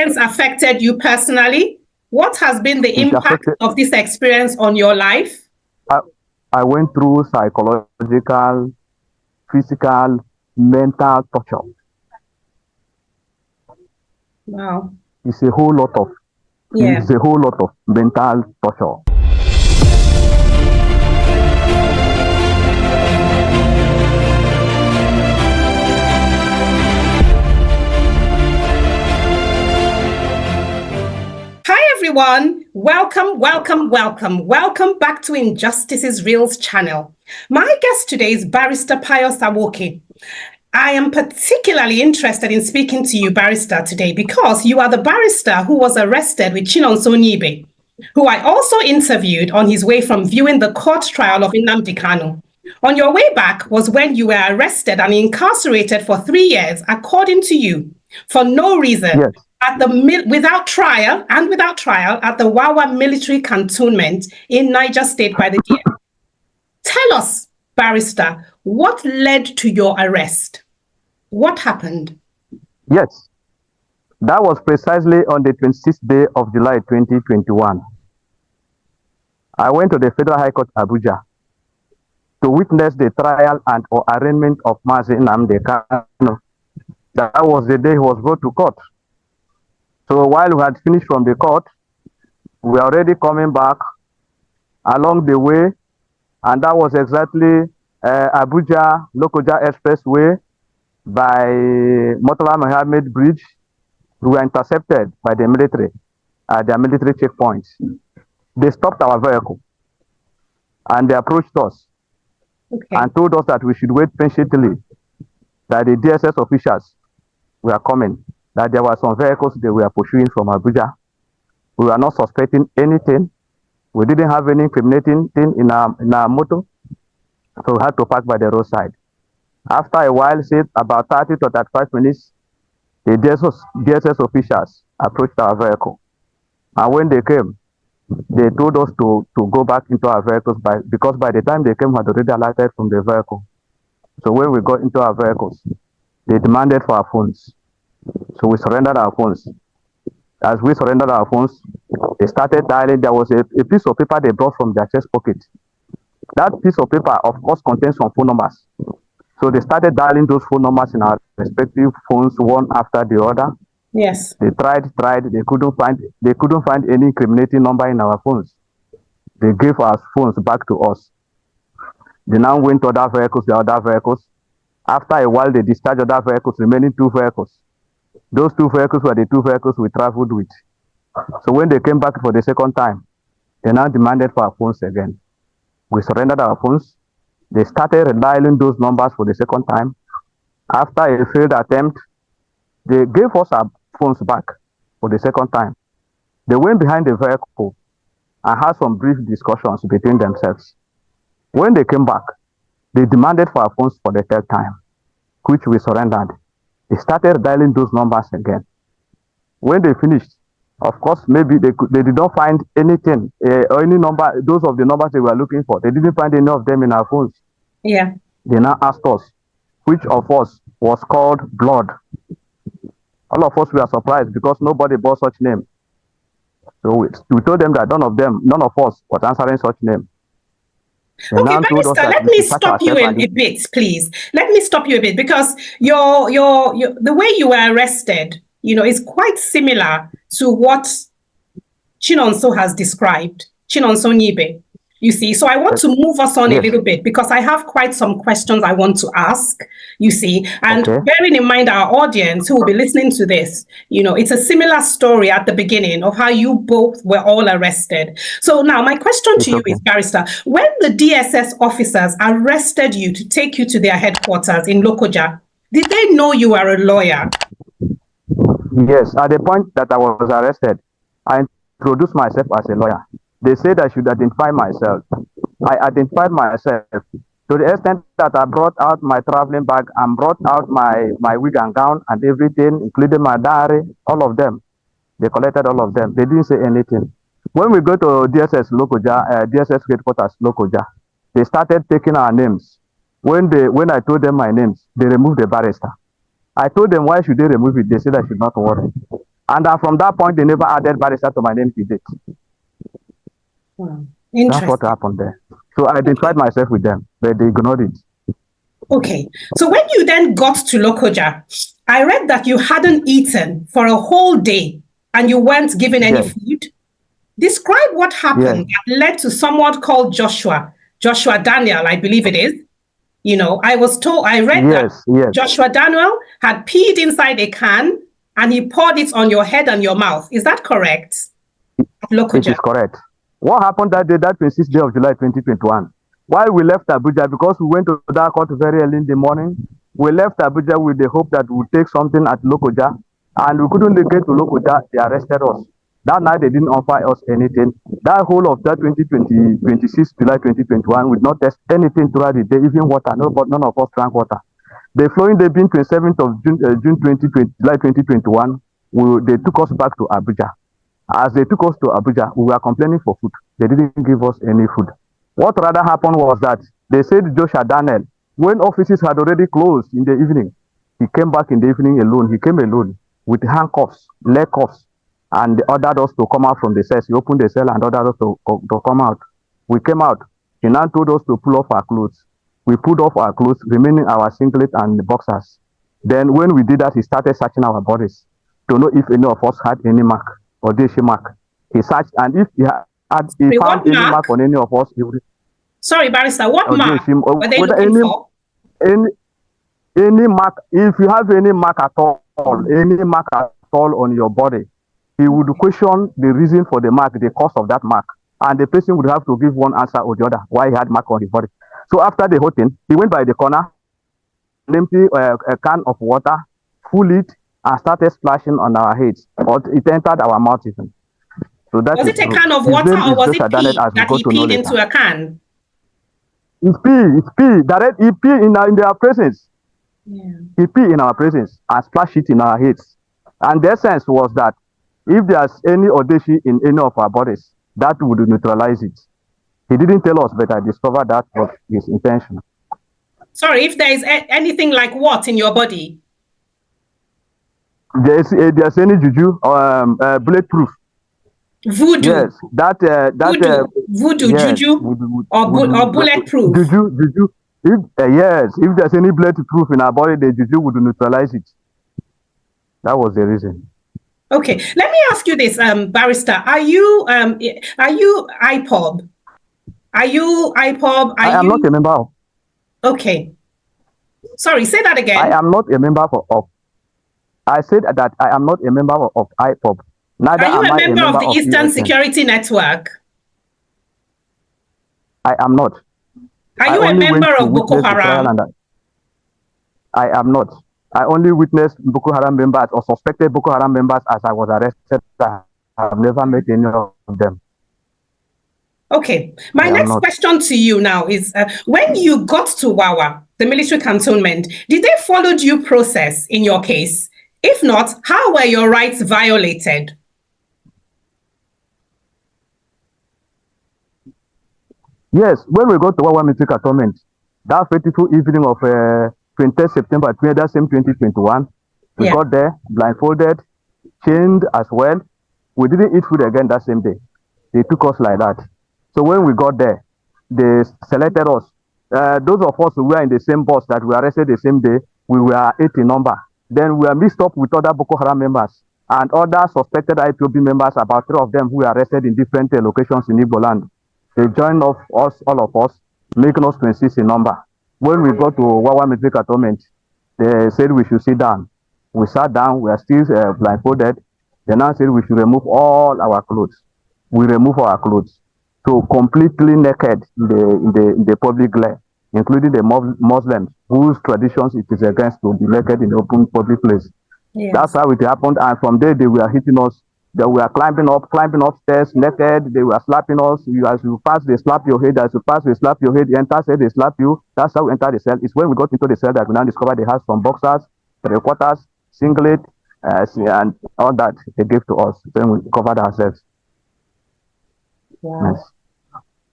experience affected you personally? What has been the impact of this experience on your life? I went through psychological, physical, mental torture. Wow. It's a whole lot of mental torture. Hi everyone, welcome back to Injustice is Real's channel. My guest today is Barrister Pius Awoke. I am particularly interested in speaking to you, Barrister, today because you are the barrister who was arrested with Chinonso Nyibe, who I also interviewed on his way from viewing the court trial of Nnamdi Kanu. On your way back was when you were arrested and incarcerated for 3 years, according to you, for no reason. Yes. Without trial at the Wawa military cantonment in Niger State by the DF. Tell us, Barrister, what led to your arrest? What happened? Yes, that was precisely on the 26th day of July 2021. I went to the Federal High Court, Abuja, to witness the trial and or arraignment of Mazi Nnamdi Kanu. That was the day he was brought to court. So while we had finished from the court, we were already coming back along the way, and that was exactly Abuja-Lokoja Expressway by Murtala Mohammed Bridge. We were intercepted by the military at their military checkpoints. They stopped our vehicle and they approached us and told us that we should wait patiently, that the DSS officials were coming, that there were some vehicles they were pursuing from Abuja. We were not suspecting anything. We didn't have any incriminating thing in our motor, so we had to park by the roadside. After a while, say about 30 to 35 minutes, the DSS officials approached our vehicle. And when they came, they told us to go back into our vehicles because by the time they came, we had already alighted from the vehicle. So when we got into our vehicles, they demanded for our phones. So we surrendered our phones. As we surrendered our phones, they started dialing. There was a piece of paper they brought from their chest pocket. That piece of paper, of course, contains some phone numbers. So they started dialing those phone numbers in our respective phones, one after the other. Yes. They tried. They couldn't find any incriminating number in our phones. They gave our phones back to us. They now went to the other vehicles. After a while, they discharged other vehicles, remaining 2 vehicles. Those 2 vehicles were the 2 vehicles we traveled with. So when they came back for the second time, they now demanded for our phones again. We surrendered our phones. They started redialing those numbers for the second time. After a failed attempt, they gave us our phones back for the second time. They went behind the vehicle and had some brief discussions between themselves. When they came back, they demanded for our phones for the 3rd time, which we surrendered. They started dialing those numbers again. When they finished, of course, maybe they did not find anything or any number, those of the numbers they were looking for. They didn't find any of them in our phones. Yeah. They now asked us which of us was called Blood. All of us were surprised because nobody bore such name. So we told them that none of us was answering such name. Okay, Barrister, let me stop you a bit, please. Let me stop you a bit because the way you were arrested, is quite similar to what Chinonso has described, Chinonso Nyibe. You see, so I want to move us on a little bit because I have quite some questions I want to ask, you see, and bearing in mind our audience who will be listening to this, it's a similar story at the beginning of how you both were all arrested. So now my question to you is, Barrister, when the DSS officers arrested you to take you to their headquarters in Lokoja, did they know you were a lawyer? Yes, at the point that I was arrested, I introduced myself as a lawyer. They said I should identify myself. I identified myself to the extent that I brought out my traveling bag and brought out my wig and gown and everything, including my diary, all of them. They collected all of them. They didn't say anything. When we go to DSS headquarters Lokoja, they started taking our names. When I told them my names, they removed the barrister. I told them, why should they remove it? They said I should not worry. And from that point, they never added Barrister to my name to date. Wow. That's what happened there. So I identified myself with them, but they ignored it. Okay. So when you then got to Lokoja, I read that you hadn't eaten for a whole day and you weren't given any food. Describe what happened that led to someone called Joshua Daniel, I believe it is. You know, I read that Joshua Daniel had peed inside a can and he poured it on your head and your mouth. Is that correct? It is correct. What happened that day, that 26th day of July 2021? While we left Abuja, because we went to that court very early in the morning, we left Abuja with the hope that we would take something at Lokoja, and we couldn't get to Lokoja. They arrested us. That night, they didn't offer us anything. That whole of that 26th July 2021, we did not test anything throughout the day, even water. No, but none of us drank water. The flowing day being 27th of July 2021, they took us back to Abuja. As they took us to Abuja, we were complaining for food. They didn't give us any food. What rather happened was that they said Joshua Daniel, when offices had already closed in the evening, he came back in the evening alone. He came alone with handcuffs, leg cuffs, and ordered us to come out from the cells. He opened the cell and ordered us to come out. We came out. He now told us to pull off our clothes. We pulled off our clothes, remaining our singlet and the boxers. Then when we did that, he started searching our bodies to know if any of us had any mark or Deshi mark. He searched, and if he found any mark on any of us, he would... Sorry, Barrister, what mark were they looking for? Any mark, if you have any mark at all on your body, he would question the reason for the mark, the cause of that mark, and the person would have to give one answer or the other why he had mark on his body. So after the whole thing, he went by the corner, empty a can of water, full it, and started splashing on our heads. But it entered our mouth even. So that was it a can of water or was it pee that he peed into a can? It's pee. Direct, he pee in their presence. Yeah. He pee in our presence and splash it in our heads. And the essence was that if there's any odeshi in any of our bodies, that would neutralize it. He didn't tell us, but I discovered that was his intention. Sorry, if there is anything like what in your body? There's any juju, bulletproof. Voodoo. Yes, voodoo, yes, juju, or bulletproof. Juju. If there's any bulletproof in our body, the juju would neutralize it. That was the reason. Okay, let me ask you this, Barrister. Are you IPOB? Are you IPOB? I am not a member of. Okay. Sorry, say that again. I am not a member of. I said that I am not a member of IPOB. Neither are you am a member of the Eastern USN. Security Network? I am not. Are you a member of Boko Haram? I am not. I only witnessed Boko Haram members or suspected Boko Haram members as I was arrested. I have never met any of them. Okay. My next question to you now is, when you got to Wawa, the military cantonment, did they follow due process in your case? If not, how were your rights violated? Yes, when we got to Wawa military cantonment, that fateful evening of 20th September 2021, we got there, blindfolded, chained as well. We didn't eat food again that same day. They took us like that. So when we got there, they selected us. Those of us who were in the same bus that we arrested the same day, we were 8 in number. Then we were mixed up with other Boko Haram members and other suspected IPOB members, about 3 of them who were arrested in different locations in Igbo land. They joined all of us, making us 26 in number. When we got to Wawa military cantonment, they said we should sit down. We sat down, we are still blindfolded. They now said we should remove all our clothes. We remove our clothes. So completely naked in the public glare, including the Muslims, whose traditions it is against to be naked in the open public place. Yes. That's how it happened. And from there, they were hitting us. They were climbing upstairs naked. They were slapping us. As you pass, they slap your head. As you pass, they slap your head. You enter cell, they slap you. That's how we enter the cell. It's when we got into the cell that we now discovered they had some boxers, 3/4, singlet, and all that they gave to us. Then we covered ourselves. Wow. Yes.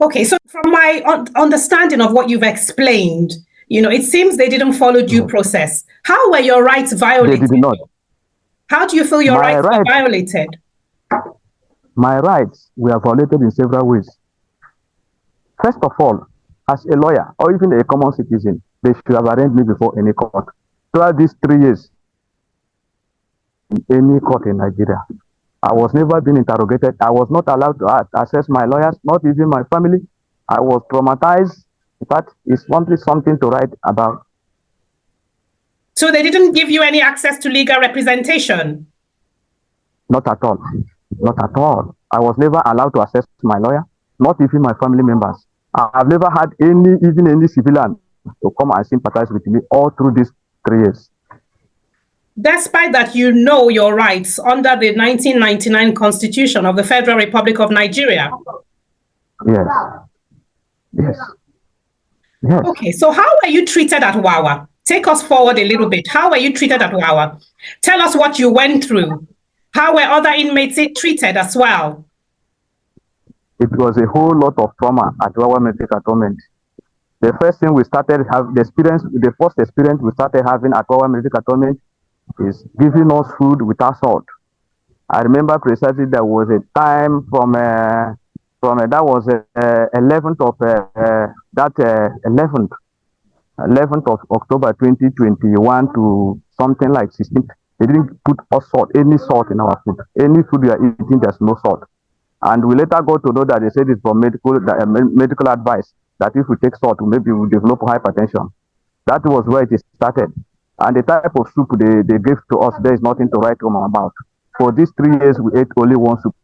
Okay, so from my understanding of what you've explained, it seems they didn't follow due process. How were your rights violated? They did not. How do you feel your rights were violated? My rights were violated in several ways. First of all, as a lawyer or even a common citizen, they should have arraigned me before any court. Throughout these 3 years, in any court in Nigeria, I was never being interrogated. I was not allowed to access my lawyers, not even my family. I was traumatized. In fact, it's something to write about. So they didn't give you any access to legal representation? Not at all. Not at all. I was never allowed to access my lawyer, not even my family members. I've never had even any civilian to come and sympathize with me all through these 3 years. Despite that, you know your rights under the 1999 Constitution of the Federal Republic of Nigeria. Yes. Yes. Yes. Okay, so how were you treated at Wawa? Take us forward a little bit. How were you treated at Wawa? Tell us what you went through. How were other inmates treated as well? It was a whole lot of trauma at Wawa Military Cantonment. The first thing we started having, the first experience we started having at Wawa Military Cantonment is giving us food without salt. I remember precisely there was a time from that was 11th of October 2021 to something like 16th. They didn't put us any salt in our food. Any food we are eating, there's no salt. And we later got to know that they said it's from medical advice that if we take salt, maybe we develop hypertension. That was where it started. And the type of soup they gave to us, there is nothing to write home about. For these 3 years, we ate only one soup.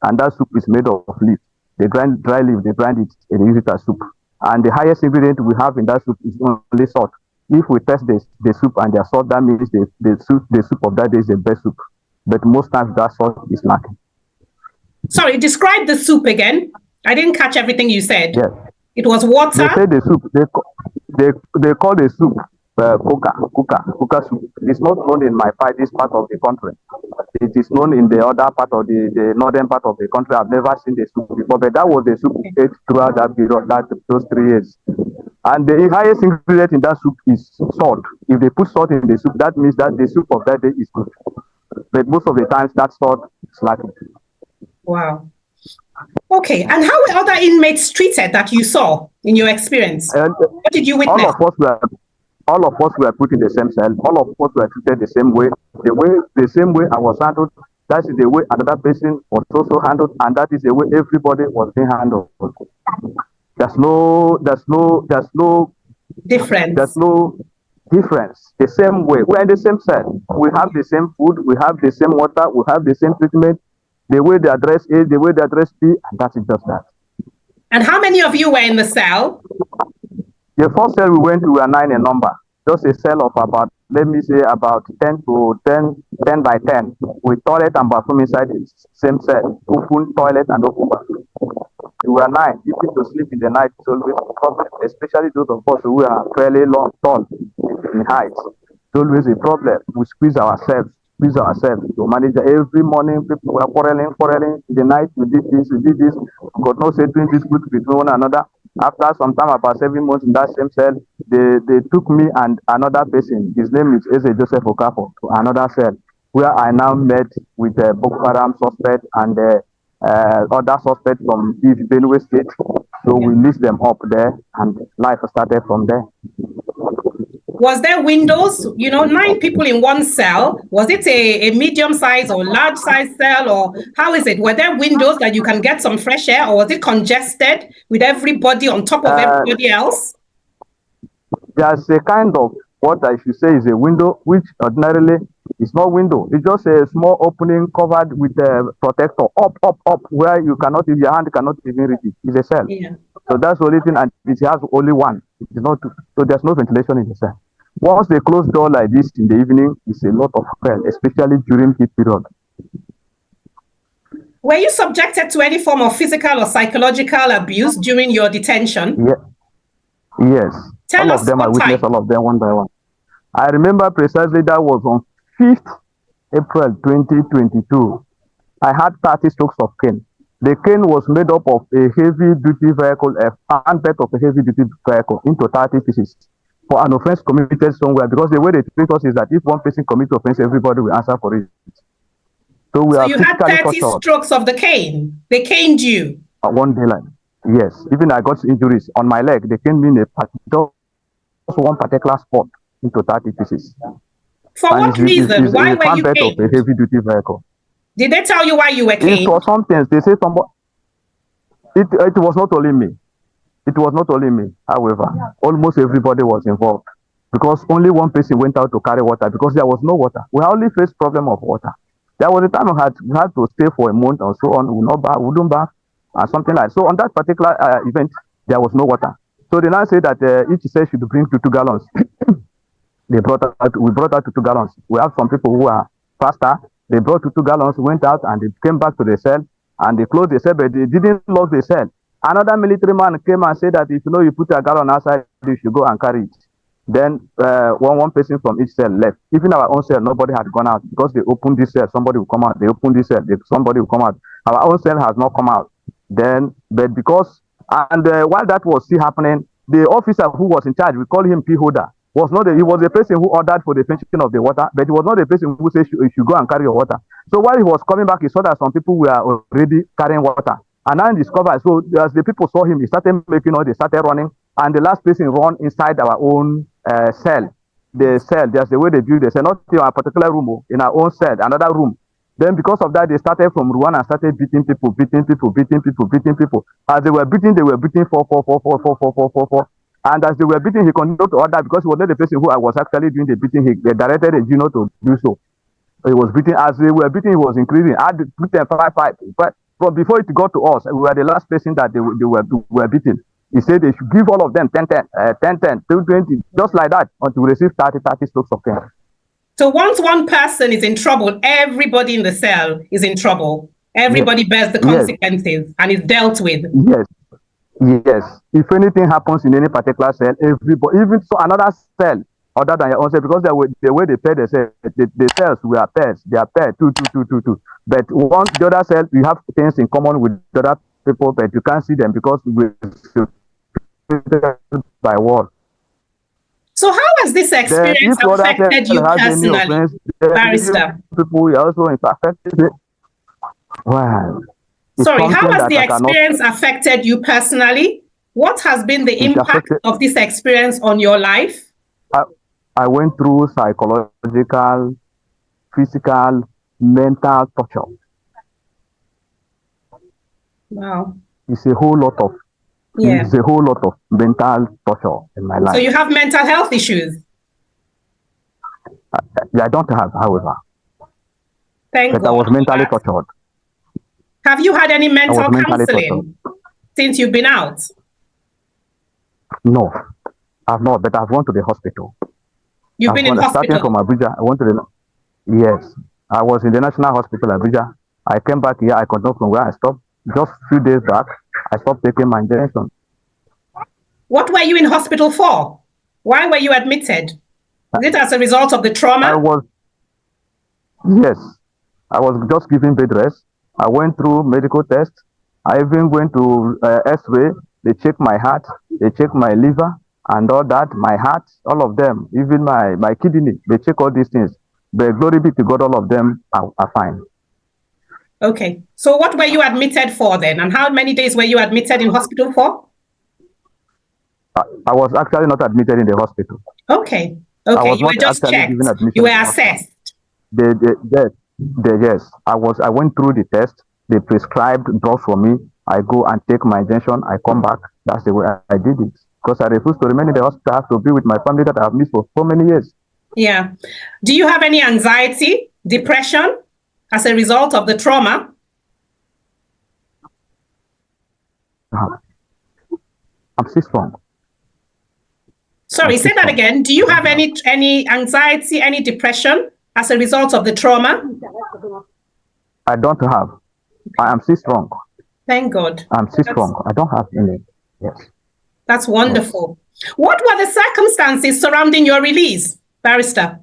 And that soup is made of leaf. They grind dry leaf, they grind it, and they use it as soup. And the highest ingredient we have in that soup is only salt. If we test the soup and there's salt, that means the soup of that day is the best soup. But most times that salt is lacking. Sorry, describe the soup again. I didn't catch everything you said. Yes. It was water? They say the soup, they call the soup kuka soup. It's not known in this part of the country. It is known in the other part of the northern part of the country. I've never seen the soup before, but that was the soup we ate throughout that period, those 3 years. And the highest ingredient in that soup is salt. If they put salt in the soup, that means that the soup of that day is good. But most of the times, that salt is lacking. Wow. Okay, and how were other inmates treated that you saw in your experience? What did you witness? All of us were put in the same cell. All of us were treated the same way. The same way I was handled, that is the way another person was also handled, and that is the way everybody was being handled. There's no difference. There's no difference. The same way. We're in the same cell. We have the same food, we have the same water, we have the same treatment. The way they address A, the way they address B, and that's it, just that. And how many of you were in the cell? The first cell we went to were 9 in number. Just a cell of about, let me say, about 10 by 10, with toilet and bathroom inside the same cell. Open toilet and open bathroom. We were 9. Even to sleep in the night is always a problem, especially those of us who are fairly tall in height. It's always a problem. We squeeze ourselves to manage. Every morning people were quarreling. In the night we did this. God knows they doing this good between one another. After some time, about 7 months in that same cell, they took me and another person. His name is Eze Joseph Okafor, to another cell, where I now met with the Boko Haram suspect and other suspects from Benue State. So we list them up there, and life started from there. Was there windows? 9 people in one cell. Was it a medium size or large size cell, or how is it? Were there windows that you can get some fresh air, or was it congested with everybody on top of everybody else? There's a kind of what I should say is a window, which ordinarily is not window. It's just a small opening covered with a protector up, where your hand cannot even reach it. It's a cell. Yeah. So that's the only thing, and it has only one. It's not two. So there's no ventilation in the cell. Once they close door like this in the evening, it's a lot of hell, especially during heat period. Were you subjected to any form of physical or psychological abuse during your detention? Yes. Tell us I witnessed all of them one by one. I remember precisely that was on 5th April 2022. I had 30 strokes of cane. The cane was made up of a heavy-duty vehicle, a handbed of a heavy-duty vehicle into 30 pieces. for an offense committed somewhere, because the way they treat us is that if one person commits offense, everybody will answer for it. So we are you had 30 strokes of the cane. They caned you. One day, like, yes. Even I got injuries on my leg. They caned me in just one particular spot into 30 pieces. For what reason? Why were you caned? Of a heavy-duty vehicle. Did they tell you why you were caned? For some things, they say somebody. It was not only me. It was not only me. However, almost everybody was involved, because only one person went out to carry water because there was no water. We only faced problem of water. There was a time we had to stay for a month or so on. We wouldn't bath, and something like that. So on that particular event, there was no water. So they now say that each cell should bring 2 gallons. We brought out 2 gallons. We have some people who are faster. They brought 2 gallons, went out, and they came back to the cell, and they closed the cell, but they didn't lock the cell. Another military man came and said that if you put a gallon outside, you should go and carry it. Then one person from each cell left. Even our own cell, nobody had gone out, because they opened this cell, somebody will come out. They opened this cell, somebody will come out. Our own cell has not come out. But because, while that was still happening, the officer who was in charge, we call him P holder, he was the person who ordered for the fetching of the water, but he was not the person who said you should go and carry your water. So while he was coming back, he saw that some people were already carrying water. And now he discovered, so as the people saw him, he started making noise, they started running, and the last person ran inside our own cell. The cell, there's the way they build the cell, not in a particular room, in our own cell, another room. Then because of that, they started from Rwanda and started beating people. As they were beating 4. And as they were beating, he continued to order, because he was not the person who was actually doing the beating. He directed a junior to do so. He was beating. As they were beating, he was increasing. I had to beat them 5. But from before it got to us, we were the last person that they were beating. He said they should give all of them 10, 20, just like that, until we receive 30 strokes of cane. So once one person is in trouble, everybody in the cell is in trouble. Everybody bears the consequences and is dealt with. Yes. If anything happens in any particular cell, everybody, even so another cell other than your own cell, because the way they pay the cell, the cells were pairs. They are paired 2. But the other cell, you have things in common with the other people, but you can't see them because we're by wall. So how has this experience affected you personally, Barrister? People also affected. Wow. Sorry, how has the experience affected you personally? What has been the impact of this experience on your life? I went through psychological, physical, mental torture. Wow. It's a whole lot of mental torture in my life. So you have mental health issues? I don't have, however. Thank God. I was mentally tortured. Have you had any mental counseling since you've been out? No, I've not, but I've gone to the hospital. You've been in hospital? Starting from Abuja, I went to yes, I was in the National Hospital, Abuja. I came back here, I continued from where I stopped. Just a few days back, I stopped taking my injection. What were you in hospital for? Why were you admitted? Is it as a result of the trauma? I was just given bed rest. I went through medical tests. I even went to X-ray. They checked my heart. They checked my liver and all that. My heart, all of them, even my kidney. They check all these things. But glory be to God, all of them are fine. Okay. So what were you admitted for then? And how many days were you admitted in hospital for? I was actually not admitted in the hospital. Okay. Okay. You were just checked. You were assessed. Yes. I went through the test. They prescribed drugs for me. I go and take my injection. I come back. That's the way I did it. Because I refuse to remain in the hospital. I have to be with my family that I have missed for so many years. Yeah. Do you have any anxiety, depression as a result of the trauma? I'm still strong. Sorry, say that again. Do you have any anxiety, any depression as a result of the trauma? I don't have. I am still strong. Thank God. I'm still strong. I don't have any. Yes. That's wonderful. Yes. What were the circumstances surrounding your release, Barrister?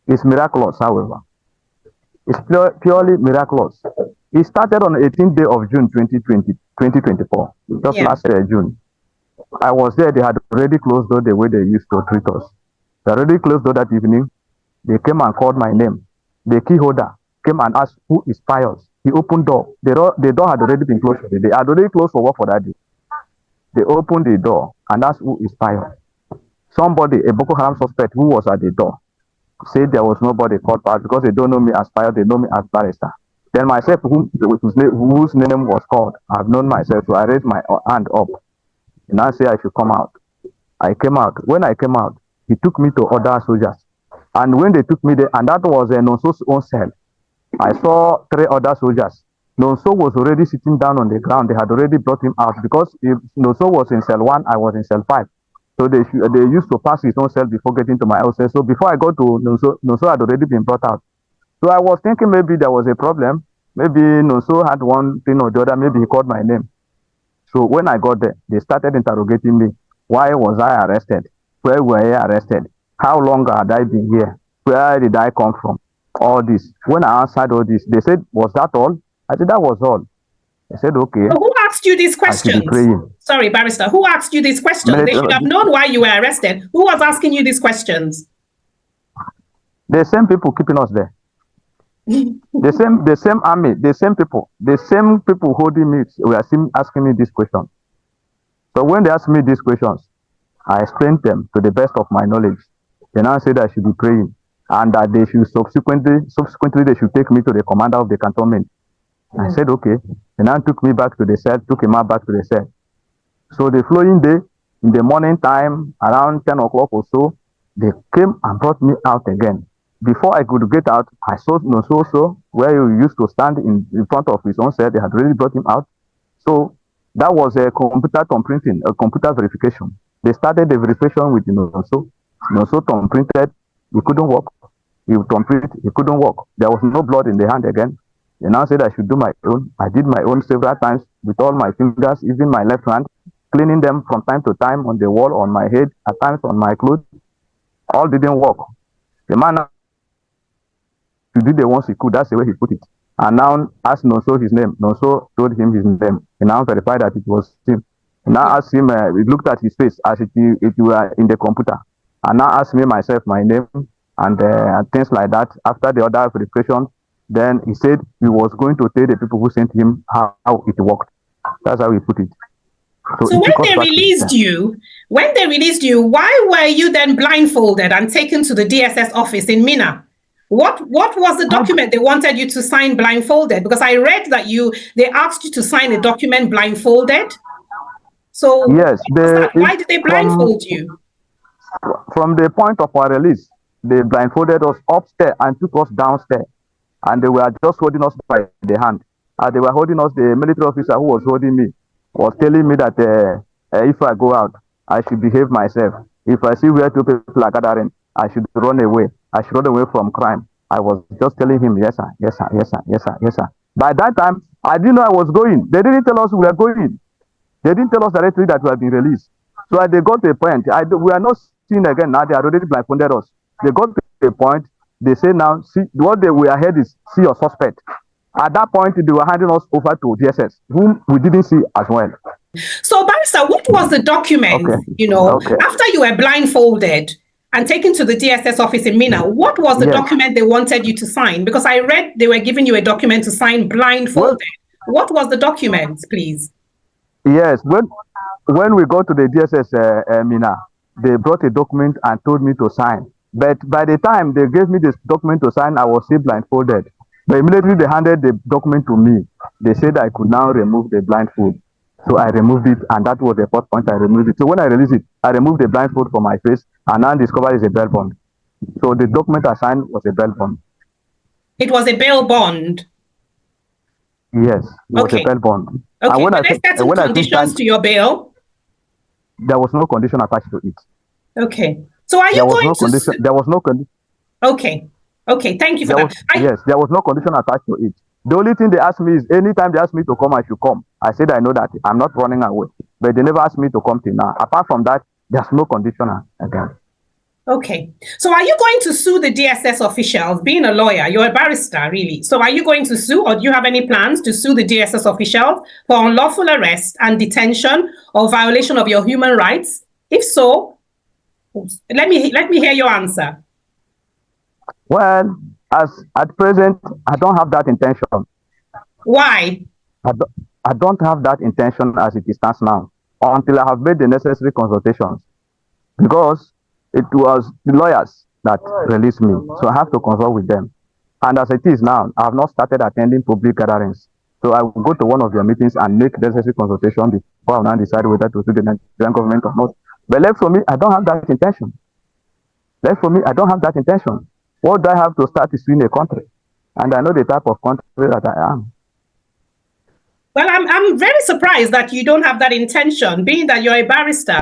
It's miraculous, however. It's purely miraculous. It started on the 18th day of June 2024, just last year, June. I was there. They had already closed door the way they used to treat us. They already closed door that evening. They came and called my name. The key holder came and asked, who is Pius? He opened door. The door had already been closed for the day. They had already closed for work for that day. They opened the door and asked, who is Pius? Somebody, a Boko Haram suspect who was at the door, said there was nobody called Pius because they don't know me as Pius, they know me as Barrister. Then myself, whose name was called, I've known myself, so I raised my hand up. And I said I should come out. I came out. When I came out, he took me to other soldiers. And when they took me there, and that was a Nonso's own cell, I saw 3 other soldiers. Nonso was already sitting down on the ground. They had already brought him out because if Nonso was in cell 1, I was in cell 5. So they used to pass his own cell before getting to my own cell. So before I got to Nonso had already been brought out. So I was thinking maybe there was a problem. Maybe Nonso had one thing or the other. Maybe he called my name. So when I got there, they started interrogating me. Why was I arrested? Where were I arrested? How long had I been here? Where did I come from? All this. When I answered all this, they said, was that all? I said, that was all. They said, okay. So who asked you these questions? Sorry, Barrister. Who asked you these questions? They should have known why you were arrested. Who was asking you these questions? The same people keeping us there. the same army, the same people holding me were asking me these questions. So when they asked me these questions, I explained them to the best of my knowledge. They now said I should be praying and that they should subsequently they should take me to the commander of the cantonment. I said okay. They now took me back to the cell, took him out back to the cell. So the following day, in the morning time, around 10 o'clock or so, they came and brought me out again. Before I could get out, I saw Nonso where he used to stand in front of his own cell. They had already brought him out. So that was a computer thumbprinting, a computer verification. They started the verification with Nonso. Nonso thumbprinted, he couldn't walk. He thumbprinted, he couldn't walk. There was no blood in the hand again. They now said I should do my own. I did my own several times with all my fingers, even my left hand, cleaning them from time to time on the wall, on my head, at times on my clothes. All didn't work. The man did the ones he could, that's the way he put it. And now asked Nonso his name. Nonso told him his name. He now verified that it was him. He now asked him, he looked at his face as if it were in the computer. And now asked me myself my name and things like that. After the other verification, then he said he was going to tell the people who sent him how it worked. That's how he put it. So when they released you, why were you then blindfolded and taken to the DSS office in Minna? What was the document they wanted you to sign blindfolded? Because I read that they asked you to sign a document blindfolded. So yes, why did they blindfold you? From the point of our release, they blindfolded us upstairs and took us downstairs. And they were just holding us by the hand. As they were holding us, the military officer who was holding me was telling me that if I go out, I should behave myself. If I see where 2 people are gathering, I should run away. I should run away from crime. I was just telling him, yes, sir, yes, sir, yes, sir, yes, sir, yes, sir. By that time, I didn't know I was going. They didn't tell us we were going. They didn't tell us directly that we had been released. So they got to a point. We are not seen again now. They had already blindfolded us. They got to a point. They say now, see, what they were ahead is see your suspect. At that point, they were handing us over to DSS, whom we didn't see as well. So, Barrister, what was the document, after you were blindfolded and taken to the DSS office in Minna, what was the document they wanted you to sign? Because I read they were giving you a document to sign blindfolded. What was the document, please? Yes, when we got to the DSS Minna, they brought a document and told me to sign. But by the time they gave me this document to sign, I was still blindfolded. But immediately they handed the document to me. They said I could now remove the blindfold. So I removed it, and that was the first point I removed it. So when I released it, I removed the blindfold from my face, and now discovered it's a bail bond. So the document I signed was a bail bond. It was a bail bond? Yes, it was a bail bond. Okay, and were there certain conditions to your bail? There was no condition attached to it. Okay. So are you going to... There was no condition. Okay. Okay, thank you for that. Yes, there was no condition attached to it. The only thing they asked me is anytime they asked me to come, I should come. I said I know that I'm not running away. But they never asked me to come till now. Apart from that, there's no condition again. Okay. So are you going to sue the DSS officials? Being a lawyer, you're a barrister, really. So are you going to sue, or do you have any plans to sue the DSS officials for unlawful arrest and detention or violation of your human rights? If so, let me hear your answer. Well, as at present, I don't have that intention. Why? I don't have that intention as it stands now, until I have made the necessary consultations, because it was the lawyers that released me, so I have to consult with them. And as it is now, I have not started attending public gatherings, so I will go to one of their meetings and make necessary consultation before I now decide whether to sue the Nigerian government or not. But left for me, I don't have that intention. Left for me, I don't have that intention. What do I have to start is suing a country? And I know the type of country that I am. Well, I'm very surprised that you don't have that intention, being that you're a barrister,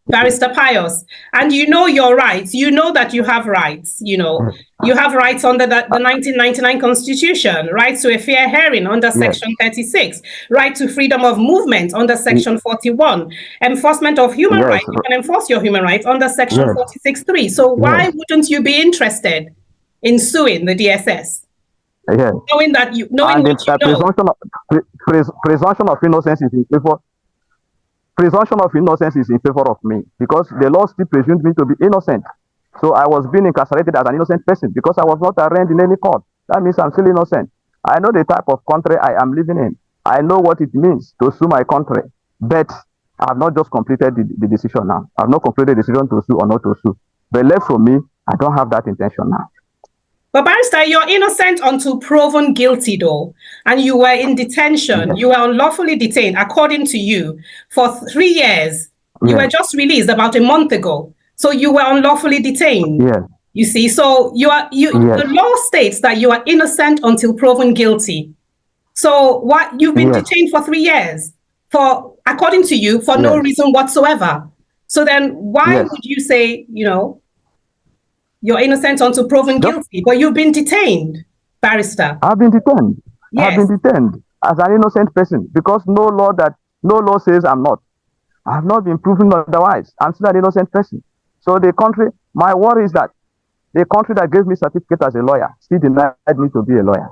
Barrister Pius, and you know your rights. You know that you have rights. You know, you have rights under the 1999 Constitution, right to a fair hearing under Section 36, right to freedom of movement under Section 41, enforcement of human rights. You can enforce your human rights under Section 46.3. So why wouldn't you be interested in suing the DSS? Yes. Knowing that you, knowing what you know. Presumption of innocence is in favor. Presumption of innocence is in favor of me, because the law still presumed me to be innocent. So I was being incarcerated as an innocent person because I was not arraigned in any court. That means I'm still innocent. I know the type of country I am living in. I know what it means to sue my country. But I have not just completed the decision now. I have not completed the decision to sue or not to sue. But left for me, I don't have that intention now. But Barrister, you're innocent until proven guilty, though, and you were in detention. You were unlawfully detained, according to you, for 3 years. You were just released about a month ago, so you were unlawfully detained. You see, so the law states that you are innocent until proven guilty. So what you've been detained for 3 years, for according to you, for no reason whatsoever. So then, why would you say, you know, you're innocent until proven guilty, but you've been detained, Barrister? I've been detained. I've been detained as an innocent person, because no law says I'm not. I have not been proven otherwise. I'm still an innocent person. So the country, my worry is that the country that gave me certificate as a lawyer still denied me to be a lawyer.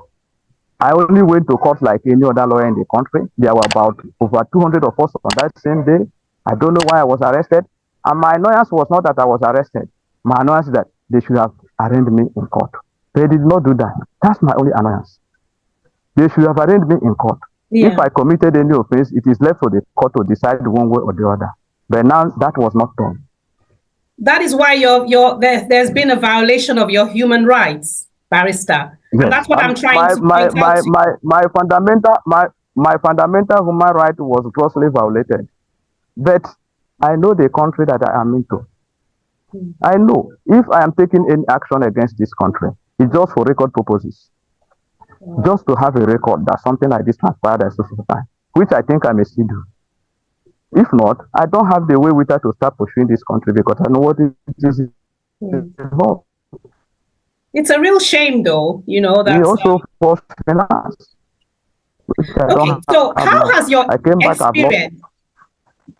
I only went to court like any other lawyer in the country. There were about over 200 of us on that same day. I don't know why I was arrested. And my annoyance was not that I was arrested. My annoyance is that they should have arraigned me in court. They did not do that. That's my only annoyance. They should have arraigned me in court. If I committed any offense, it is left for the court to decide one way or the other. But now that was not done. That is why there's been a violation of your human rights, Barrister. Yes. And that's what I'm trying to point out. My fundamental human right was grossly violated. But I know the country that I am into. I know if I am taking any action against this country, it's just for record purposes. Just to have a record that something like this transpired at social time, which I think I may still do. If not, I don't have the way with her to start pursuing this country, because I know what it is involved. It's a real shame, though, you know, that. We also forced finance. Okay, so how has your experience?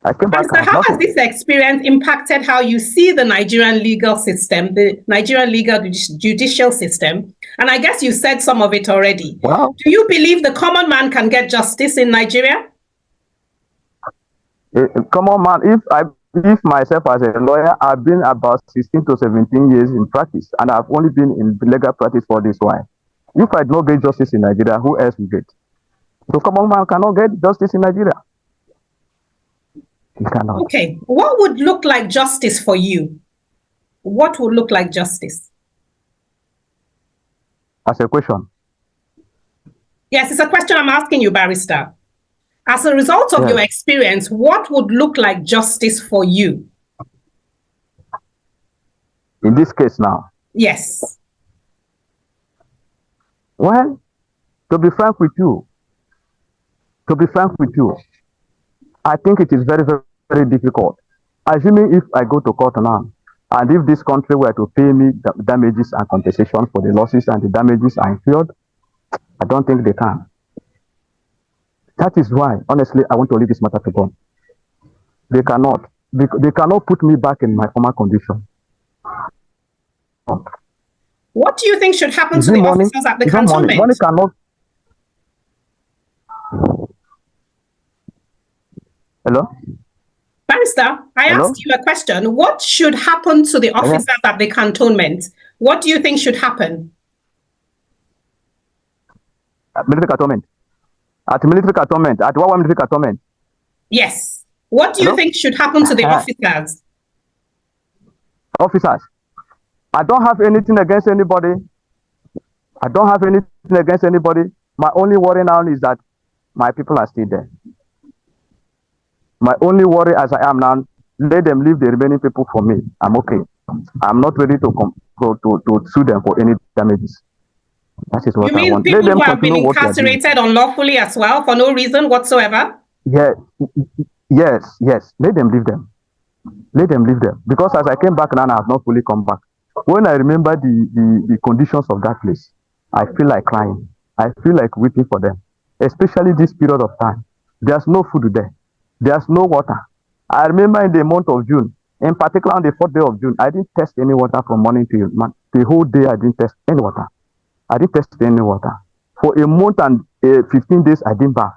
How has this experience impacted how you see the Nigerian legal system, the Nigerian legal judicial system? And I guess you said some of it already. Wow. Do you believe the common man can get justice in Nigeria? Common man, if myself as a lawyer, I've been about 16 to 17 years in practice, and I've only been in legal practice for this while. If I don't get justice in Nigeria, who else will get? So common man cannot get justice in Nigeria. He cannot. Okay, what would look like justice for you? What would look like justice? As a question? Yes, it's a question I'm asking you, Barrister. As a result of your experience, what would look like justice for you? In this case now? Yes. Well, to be frank with you, I think it is very, very, very difficult. Assuming if I go to court now, and if this country were to pay me the damages and compensation for the losses and the damages I incurred, I don't think they can. That is why, honestly, I want to leave this matter to God. They cannot. They cannot put me back in my former condition. What do you think should happen to the officers at the cantonment? Money cannot. Hello? Barrister, I asked you a question. What should happen to the officers at the cantonment? What do you think should happen? Military cantonment. At military cantonment. At what military cantonment? Yes. What do you think should happen to the officers? Officers. I don't have anything against anybody. I don't have anything against anybody. My only worry now is that my people are still there. My only worry as I am now, let them leave the remaining people for me. I'm okay. I'm not ready to sue them for any damages. That is what I want. You mean people who have been incarcerated unlawfully as well for no reason whatsoever? Yes. Let them leave them. Let them leave them. Because as I came back now, I have not fully come back. When I remember the conditions of that place, I feel like crying. I feel like weeping for them, especially this period of time. There's no food there. There's no water. I remember in the month of June, in particular on the 4th day of June, I didn't test any water from morning to evening. The whole day I didn't test any water. I didn't test any water. For a month and 15 days, I didn't bath.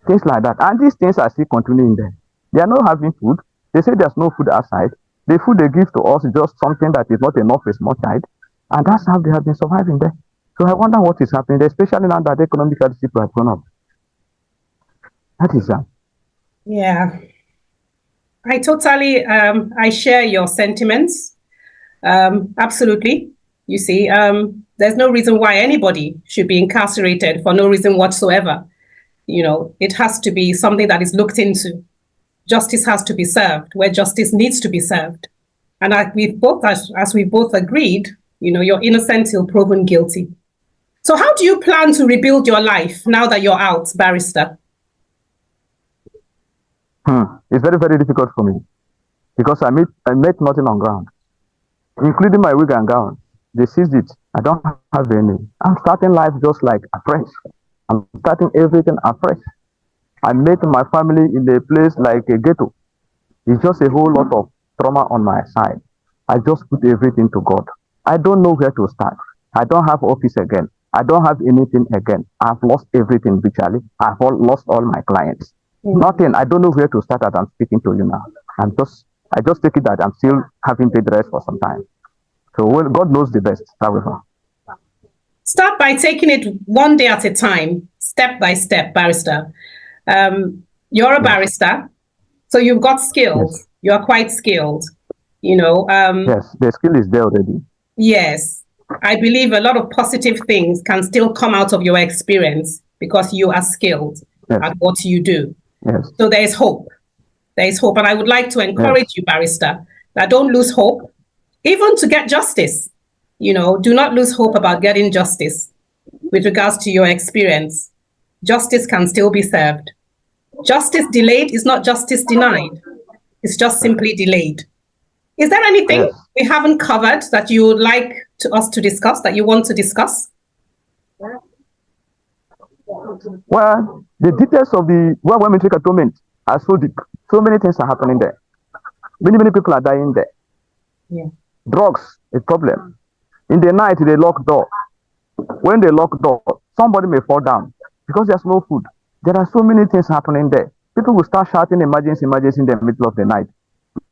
Things like that. And these things are still continuing there. They are not having food. They say there's no food outside. The food they give to us is just something that is not enough for a small child. And that's how they have been surviving there. So I wonder what is happening there, especially now that the economic hardship has gone up. That is that. Yeah. I totally, I share your sentiments. Absolutely. You see, there's no reason why anybody should be incarcerated for no reason whatsoever. You know, it has to be something that is looked into. Justice has to be served where justice needs to be served. And as we both agreed, you know, you're innocent till proven guilty. So how do you plan to rebuild your life now that you're out, Barrister? It's very, very difficult for me because I met nothing on ground, including my wig and gown. They seized it. I don't have any. I'm starting life just like afresh. I'm starting everything afresh. I met my family in a place like a ghetto. It's just a whole lot of trauma on my side. I just put everything to God. I don't know where to start. I don't have office again. I don't have anything again. I've lost everything virtually. I've lost all my clients. Nothing. I don't know where to start as I'm speaking to you now. I just take it that I'm still having bed rest for some time. So God knows the best, however. Start by taking it one day at a time, step by step, Barrister. You're a barrister, so you've got skills. Yes. You're quite skilled, you know. Yes, the skill is there already. Yes. I believe a lot of positive things can still come out of your experience because you are skilled at what you do. Yes. So there is hope. There is hope. And I would like to encourage you, Barrister, that don't lose hope, even to get justice. You know, do not lose hope about getting justice with regards to your experience. Justice can still be served. Justice delayed is not justice denied. It's just simply delayed. Is there anything we haven't covered that you would like us to discuss, that you want to discuss? Well, the details of the military cantonment are so deep. So many things are happening there. Many people are dying there. Yeah. Drugs, a problem. In the night, they lock door. When they lock door, somebody may fall down because there's no food. There are so many things happening there. People will start shouting emergency in the middle of the night.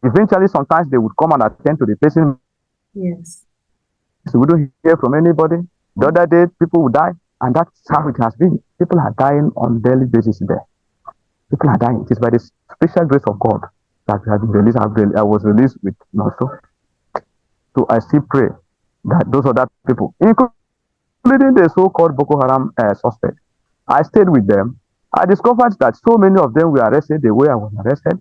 Eventually, sometimes they would come and attend to the patient. Yes. So we don't hear from anybody. The other day, people will die. And that's how it has been. People are dying on a daily basis there. People are dying. It is by the special grace of God that we have been released. I was released with also. So I still pray that those other people, including the so-called Boko Haram suspects, I stayed with them. I discovered that so many of them were arrested the way I was arrested.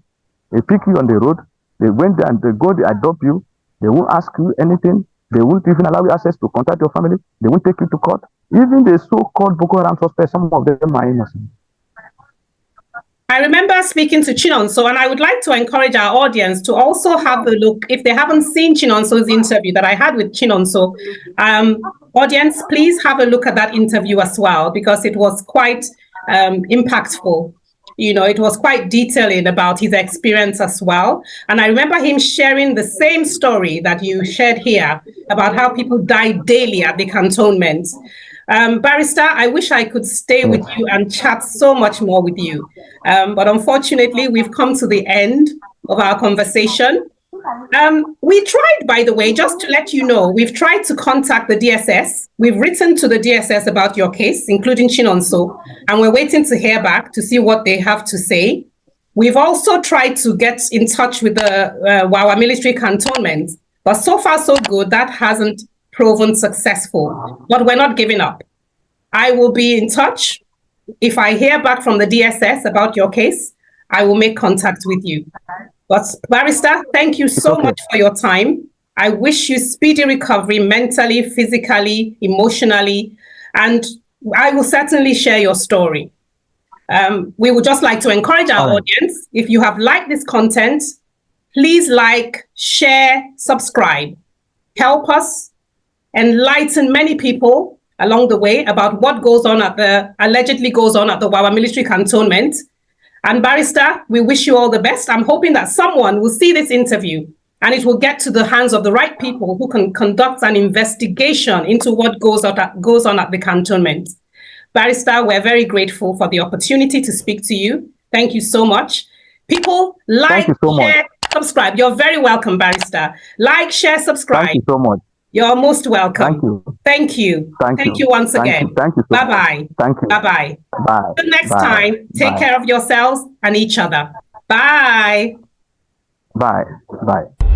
They pick you on the road. They went there and they adopt you. They won't ask you anything. They won't even allow you access to contact your family. They won't take you to court. Even the so-called Boko Haram suspects, some of them are innocent. I remember speaking to Chinonso, and I would like to encourage our audience to also have a look, if they haven't seen Chinonso's interview that I had with Chinonso. Audience, please have a look at that interview as well, because it was quite impactful. it was quite detailing about his experience as well. And I remember him sharing the same story that you shared here about how people die daily at the cantonment. Barrister, I wish I could stay with you and chat so much more with you. But unfortunately, we've come to the end of our conversation. We tried, by the way, just to let you know, we've tried to contact the DSS. We've written to the DSS about your case, including Chinonso, and we're waiting to hear back to see what they have to say. We've also tried to get in touch with the Wawa military cantonment, but so far so good, that hasn't proven successful. But we're not giving up. I will be in touch. If I hear back from the DSS about your case, I will make contact with you. But Barrister, thank you so much for your time. I wish you speedy recovery mentally, physically, emotionally, and I will certainly share your story. We would just like to encourage our audience, if you have liked this content, please like, share, subscribe. Help us enlighten many people along the way about what allegedly goes on at the Wawa military cantonment. And Barrister, we wish you all the best. I'm hoping that someone will see this interview and it will get to the hands of the right people who can conduct an investigation into what goes on at the cantonment. Barrister, we're very grateful for the opportunity to speak to you. Thank you so much. People, like, share, subscribe. You're very welcome, Barrister. Like, share, subscribe. Thank you so much. You're most welcome. Thank you. Thank you. Thank you once again. Thank you. Bye-bye. Thank you. Bye-bye. Bye. Till next time, take care of yourselves and each other. Bye. Bye. Bye.